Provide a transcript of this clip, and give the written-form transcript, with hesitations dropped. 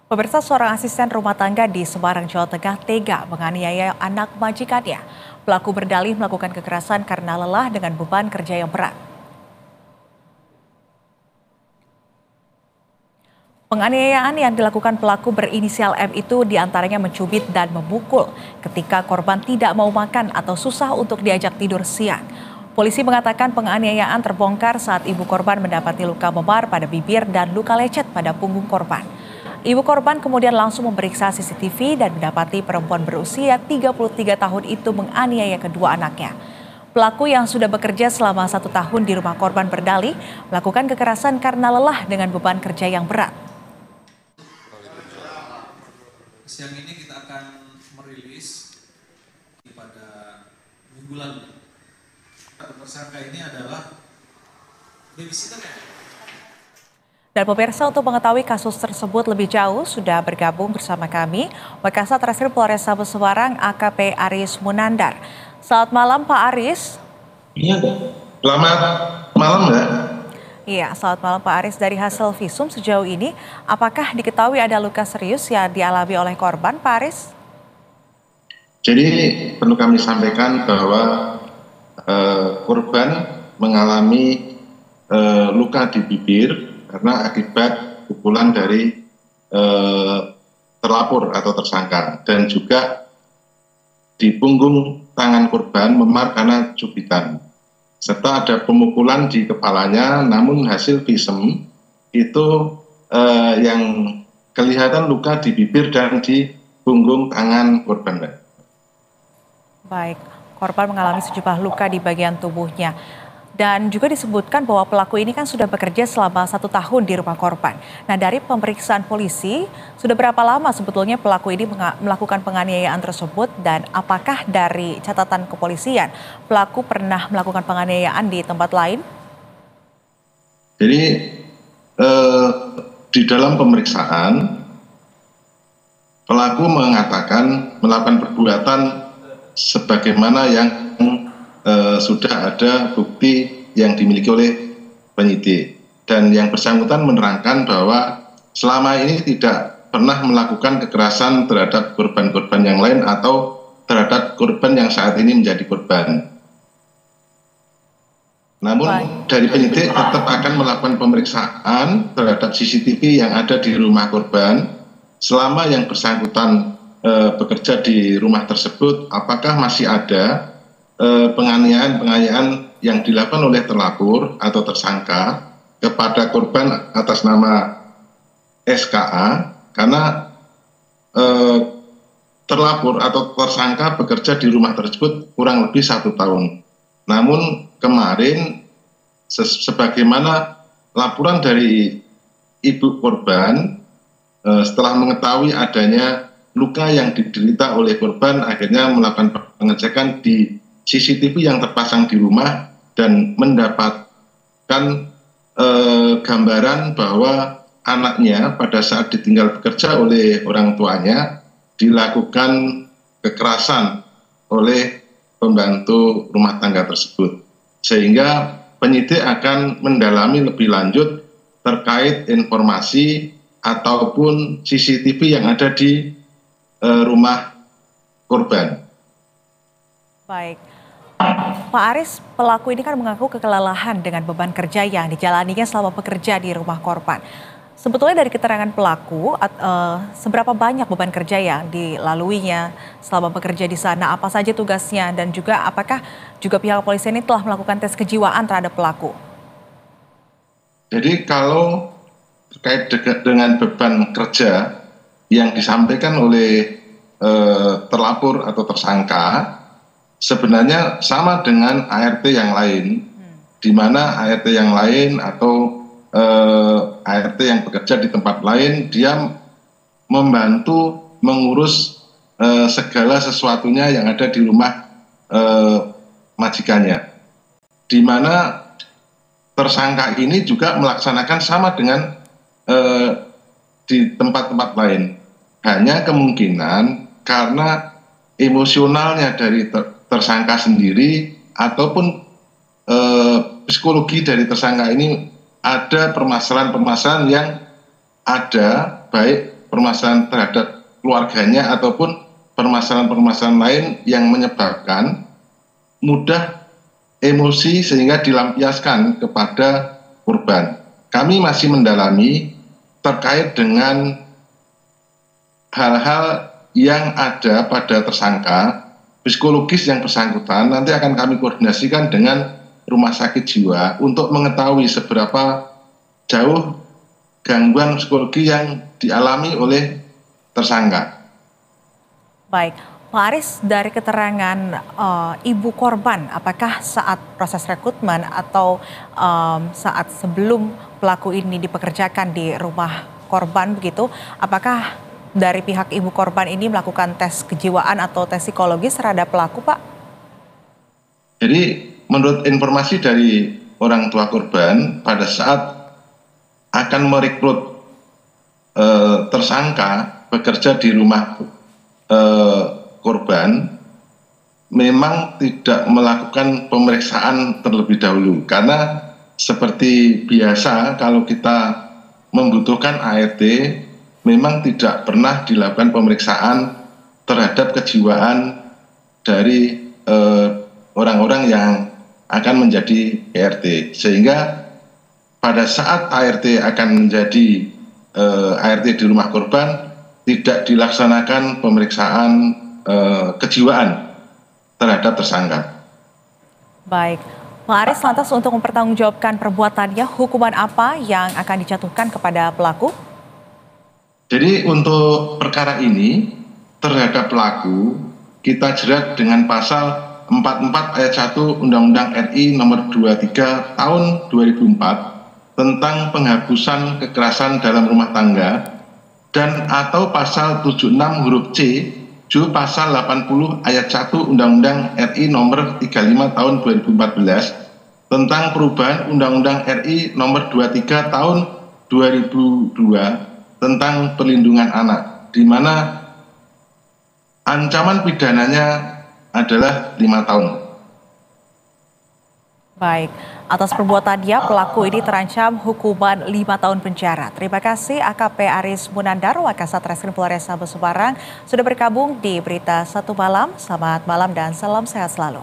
Pemirsa, seorang asisten rumah tangga di Semarang, Jawa Tengah tega menganiaya anak majikannya. Pelaku berdalih melakukan kekerasan karena lelah dengan beban kerja yang berat. Penganiayaan yang dilakukan pelaku berinisial M itu diantaranya mencubit dan memukul ketika korban tidak mau makan atau susah untuk diajak tidur siang. Polisi mengatakan penganiayaan terbongkar saat ibu korban mendapati luka memar pada bibir dan luka lecet pada punggung korban. Ibu korban kemudian langsung memeriksa CCTV dan mendapati perempuan berusia 33 tahun itu menganiaya kedua anaknya. Pelaku yang sudah bekerja selama 1 tahun di rumah korban berdalih melakukan kekerasan karena lelah dengan beban kerja yang berat. Siang ini kita akan merilis pada minggu lalu. Tersangka ini adalah babysitternya. Dan pemirsa, untuk mengetahui kasus tersebut lebih jauh sudah bergabung bersama kami Wakasat Reskrim Polrestabes Semarang AKP Aris Munandar. Selamat malam Pak Aris. Iya, selamat malam Mbak. Iya, selamat malam Pak Aris. Dari hasil visum sejauh ini, apakah diketahui ada luka serius yang dialami oleh korban Pak Aris? Jadi perlu kami sampaikan bahwa korban mengalami luka di bibir karena akibat pukulan dari terlapor atau tersangka, dan juga di punggung tangan korban memar karena cubitan, serta ada pemukulan di kepalanya. Namun hasil visum itu yang kelihatan luka di bibir dan di punggung tangan korban. Baik, korban mengalami sejumlah luka di bagian tubuhnya. Dan juga disebutkan bahwa pelaku ini kan sudah bekerja selama 1 tahun di rumah korban. Nah, dari pemeriksaan polisi, sudah berapa lama sebetulnya pelaku ini melakukan penganiayaan tersebut? Dan apakah dari catatan kepolisian, pelaku pernah melakukan penganiayaan di tempat lain? Jadi di dalam pemeriksaan, pelaku mengatakan melakukan perbuatan sebagaimana yang sudah ada bukti yang dimiliki oleh penyidik, dan yang bersangkutan menerangkan bahwa selama ini tidak pernah melakukan kekerasan terhadap korban-korban yang lain atau terhadap korban yang saat ini menjadi korban. Namun dari penyidik tetap akan melakukan pemeriksaan terhadap CCTV yang ada di rumah korban selama yang bersangkutan bekerja di rumah tersebut, apakah masih ada penganiayaan yang dilakukan oleh terlapor atau tersangka kepada korban atas nama SKA, karena terlapor atau tersangka bekerja di rumah tersebut kurang lebih 1 tahun. Namun kemarin sebagaimana laporan dari ibu korban, setelah mengetahui adanya luka yang diderita oleh korban, akhirnya melakukan pengecekan di CCTV yang terpasang di rumah dan mendapatkan gambaran bahwa anaknya pada saat ditinggal bekerja oleh orang tuanya dilakukan kekerasan oleh pembantu rumah tangga tersebut. Sehingga penyidik akan mendalami lebih lanjut terkait informasi ataupun CCTV yang ada di rumah korban. Baik. Pak Aris, pelaku ini kan mengaku kelelahan dengan beban kerja yang dijalaninya selama bekerja di rumah korban. Sebetulnya dari keterangan pelaku, seberapa banyak beban kerja yang dilaluinya selama bekerja di sana, apa saja tugasnya, dan juga apakah juga pihak kepolisian ini telah melakukan tes kejiwaan terhadap pelaku? Jadi kalau terkait dengan beban kerja yang disampaikan oleh terlapor atau tersangka, sebenarnya sama dengan ART yang lain, di mana ART yang lain atau ART yang bekerja di tempat lain, dia membantu mengurus segala sesuatunya yang ada di rumah majikannya, di mana tersangka ini juga melaksanakan sama dengan di tempat-tempat lain. Hanya kemungkinan karena emosionalnya dari tersangka sendiri ataupun psikologi dari tersangka ini ada permasalahan-permasalahan yang ada baik permasalahan terhadap keluarganya ataupun permasalahan-permasalahan lain yang menyebabkan mudah emosi sehingga dilampiaskan kepada korban. Kami masih mendalami terkait dengan hal-hal yang ada pada tersangka, psikologis yang bersangkutan nanti akan kami koordinasikan dengan rumah sakit jiwa untuk mengetahui seberapa jauh gangguan psikologi yang dialami oleh tersangka. Baik, Pak Aris, dari keterangan ibu korban, apakah saat proses rekrutmen atau saat sebelum pelaku ini dipekerjakan di rumah korban begitu, apakah dari pihak ibu korban ini melakukan tes kejiwaan atau tes psikologis terhadap pelaku, Pak? Jadi menurut informasi dari orang tua korban, pada saat akan merekrut tersangka bekerja di rumah korban, memang tidak melakukan pemeriksaan terlebih dahulu. Karena seperti biasa kalau kita membutuhkan ART, memang tidak pernah dilakukan pemeriksaan terhadap kejiwaan dari orang-orang yang akan menjadi ART. Sehingga pada saat ART akan menjadi ART di rumah korban, tidak dilaksanakan pemeriksaan kejiwaan terhadap tersangka. Baik, Pak Aris, lantas untuk mempertanggungjawabkan perbuatannya, hukuman apa yang akan dijatuhkan kepada pelaku? Jadi untuk perkara ini terhadap pelaku kita jerat dengan pasal 44 ayat 1 Undang-Undang RI nomor 23 tahun 2004 tentang penghapusan kekerasan dalam rumah tangga dan atau pasal 76 huruf C pasal 80 ayat 1 Undang-Undang RI nomor 35 tahun 2014 tentang perubahan Undang-Undang RI nomor 23 tahun 2002 tentang perlindungan anak, di mana ancaman pidananya adalah 5 tahun. Baik, atas perbuatannya pelaku ini terancam hukuman 5 tahun penjara. Terima kasih AKP Aris Munandar, Wakasat Reskrim Polres Sabah Semarang sudah bergabung di Berita Satu Malam. Selamat malam dan salam sehat selalu.